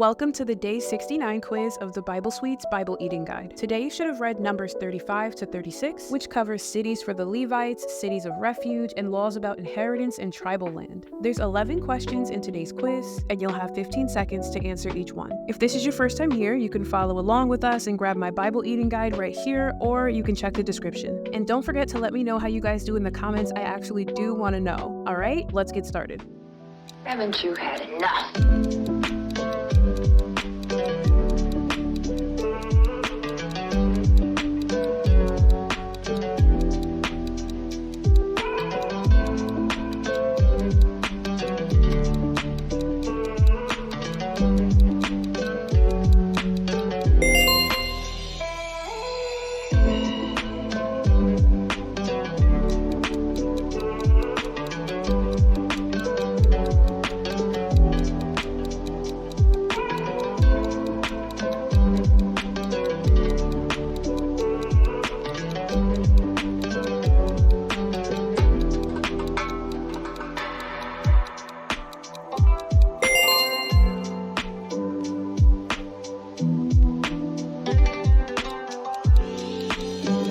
Welcome to the Day 69 quiz of the Bible Suite's Bible Eating Guide. Today you should have read Numbers 35 to 36, which covers cities for the Levites, cities of refuge, and laws about inheritance and tribal land. There's 11 questions in today's quiz, and you'll have 15 seconds to answer each one. If this is your first time here, you can follow along with us and grab my Bible Eating Guide right here, or you can check the description. And don't forget to let me know how you guys do in the comments. I actually do want to know. All right, let's get started. Haven't you had enough?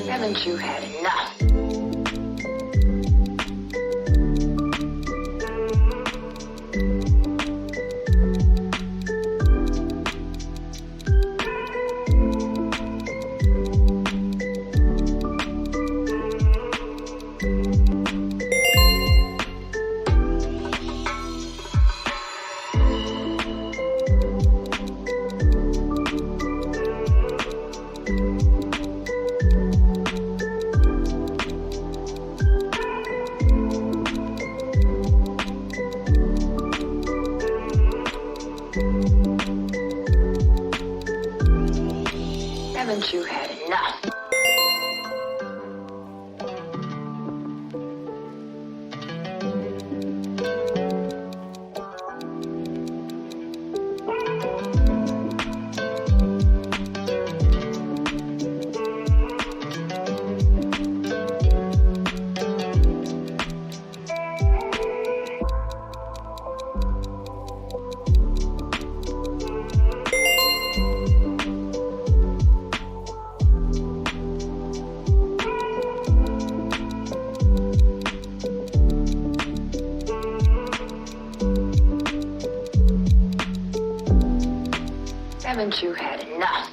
Haven't you had enough? Haven't you had enough? Haven't you had enough?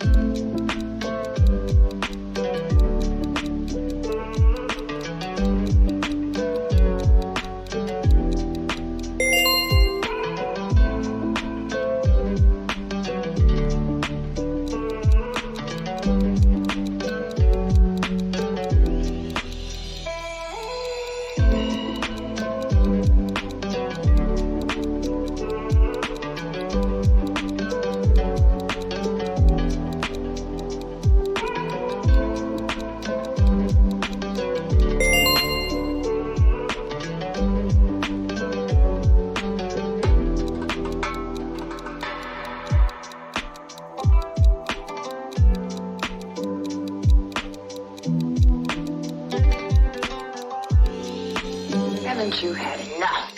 Haven't you had enough?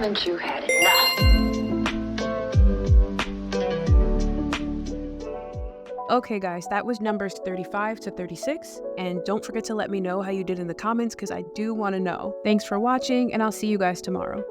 Haven't you had enough? Okay guys, that was numbers 35 to 36, and don't forget to let me know how you did in the comments because I do want to know. Thanks for watching, and I'll see you guys tomorrow.